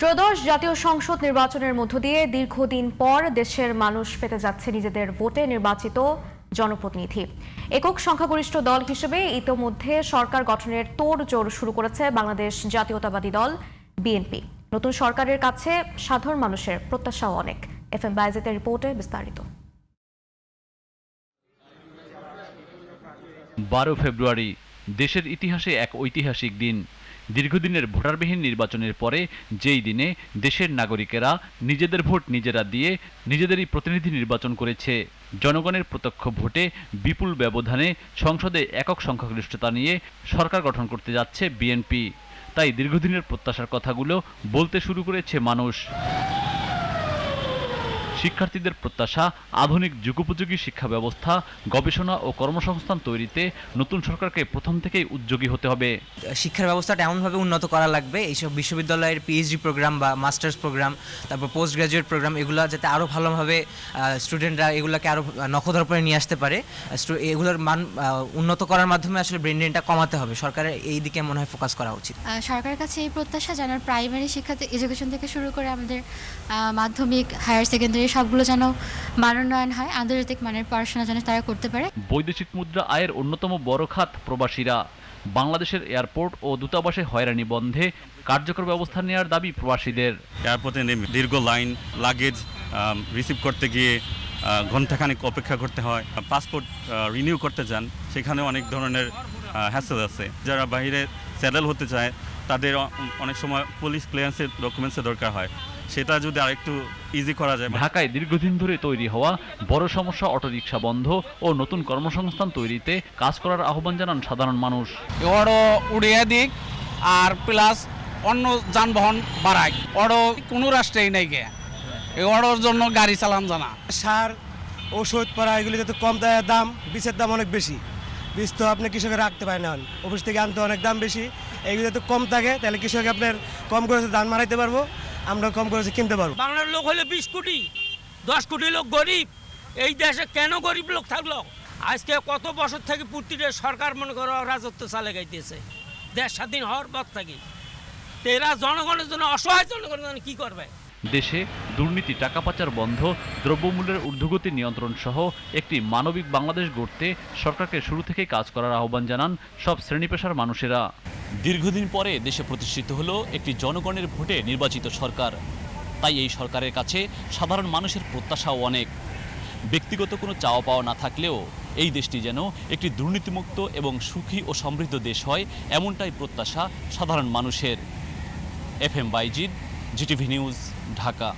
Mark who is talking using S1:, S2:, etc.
S1: ত্রয়োদশ জাতীয় সংসদ নির্বাচনের মধ্য দিয়ে দীর্ঘদিন পর দেশের মানুষ পেতে যাচ্ছে নিজেদের ভোটে নির্বাচিত জনপ্রতিনিধি। একক সংখ্যাগরিষ্ঠ দল হিসেবে ইতোমধ্যে সরকার গঠনের তোড়জোড় শুরু করেছে বাংলাদেশ জাতীয়তাবাদী দল বিএনপি। নতুন সরকারের কাছে সাধারণ মানুষের প্রত্যাশাও অনেক। FM বাইজিতের রিপোর্টে বিস্তারিত।
S2: 12 ফেব্রুয়ারি দেশের ইতিহাসে এক ঐতিহাসিক দিন। দীর্ঘদিনের ভোটারবিহীন নির্বাচনের পরে যেই দিনে দেশের নাগরিকেরা নিজেদের ভোট নিজেরা দিয়ে নিজেদেরই প্রতিনিধি নির্বাচন করেছে। জনগণের প্রত্যক্ষ ভোটে বিপুল ব্যবধানে সংসদে একক সংখ্যাগরিষ্ঠতা নিয়ে সরকার গঠন করতে যাচ্ছে বিএনপি। তাই দীর্ঘদিনের প্রত্যাশার কথাগুলো বলতে শুরু করেছে মানুষ। শিক্ষার্থীদের প্রত্যাশা আধুনিক যুগোপযোগী শিক্ষা ব্যবস্থা, গবেষণা ও কর্মসংস্থান তৈরিতে নতুন সরকারকে প্রথম থেকেই উদ্যোগী হতে হবে।
S3: শিক্ষার ব্যবস্থাটা এমনভাবে উন্নত করা লাগবে, এইসব বিশ্ববিদ্যালয়ের পিএইচডি প্রোগ্রাম বা মাস্টার্স প্রোগ্রাম, তারপর পোস্ট গ্রাজুয়েট প্রোগ্রাম, এগুলো যাতে আরও ভালোভাবে স্টুডেন্টরা এগুলোকে আরও নখদর্পণে নিয়ে আসতে পারে। এগুলোর মান উন্নত করার মাধ্যমে আসলে ব্রেন ড্রেনটা কমাতে হবে। সরকারের এই দিকে মনে হয় ফোকাস করা উচিত।
S4: সরকারের কাছে এই প্রত্যাশা যেন প্রাইমারি শিক্ষা এডুকেশন থেকে শুরু করে আমাদের মাধ্যমিক, হায়ার সেকেন্ডারি সবগুলো যেন মানোন্নয়ন হয়, আন্তর্জাতিক মানের পড়াশোনা যেন তারা করতে পারে।
S2: বৈদেশিক মুদ্রা আয়ের অন্যতম বড় খাত প্রবাসীরা। বাংলাদেশের এয়ারপোর্ট ও দূতাবাসে হয়রানি বন্ধে কার্যকর ব্যবস্থা নেওয়ার দাবি প্রবাসীদের।
S5: এয়ারপোর্টে দীর্ঘ লাইন, লাগেজ রিসিভ করতে গিয়ে ঘণ্টাখানেক অপেক্ষা করতে হয়। পাসপোর্ট রিনিউ করতে যান, সেখানে অনেক ধরনের হ্যাসেল আছে। যারা বাইরে সেটেল হতে চায় তাদের অনেক সময় পুলিশ ক্লিয়ারেন্সের ডকুমেন্টসের দরকার হয়, সেটা যদি আরেকটু ইজি করা যায়।
S2: ঢাকায় দীর্ঘদিন ধরে তৈরি হওয়া বড় সমস্যা অটোরিকশা বন্ধ ও নতুন কর্মসংস্থান তৈরিতে কাজ করার আহ্বান জানান সাধারণ মানুষ।
S6: ওরও উড়িয়ে দিক আর প্লাস অন্য যানবাহন বাড়ায়। ওরও কোনো রাষ্ট্রেই নাই গে, ওর জন্য গাড়ি চালান জানা।
S7: সার, ওষুধ পড়া এগুলি তো কম দাম, বীজের দাম অনেক বেশি। বীজ তো আপনি কৃষকে রাখতে পারেন না, অফিস থেকে আনতে অনেক দাম বেশি। এগুলো তো কম থাকে, তাহলে কৃষক আপনার কম খরচে ধান মারাইতে পারবো, আমরা কম খরচে কিনতে পারবো।
S8: বাংলার লোক হলে 20 কোটি, 10 কোটি লোক গরিব। এই দেশে কেন গরিব লোক থাকলো? আজকে কত বছর থেকে প্রতিটা সরকার মনে করো রাজত্ব চালে গাইতেছে দেশ স্বাধীন হওয়ার পর থেকে। এরা জনগণের জন্য, অসহায় জনগণের জন্য কি করবে?
S2: দেশে দুর্নীতি, টাকা পাচার বন্ধ, দ্রব্যমূল্যের ঊর্ধ্বগতি নিয়ন্ত্রণ সহ একটি মানবিক বাংলাদেশ গড়তে সরকারকে শুরু থেকেই কাজ করার আহ্বান জানান সব শ্রেণী পেশার মানুষেরা।
S9: দীর্ঘদিন পরে দেশে প্রতিষ্ঠিত হলো একটি জনগণের ভোটে নির্বাচিত সরকার। তাই এই সরকারের কাছে সাধারণ মানুষের প্রত্যাশাও অনেক। ব্যক্তিগত কোনো চাওয়া পাওয়া না থাকলেও এই দেশটি যেন একটি দুর্নীতিমুক্ত এবং সুখী ও সমৃদ্ধ দেশ হয়, এমনটাই প্রত্যাশা সাধারণ মানুষের। FM Bayezid, GTV news, Dhaka.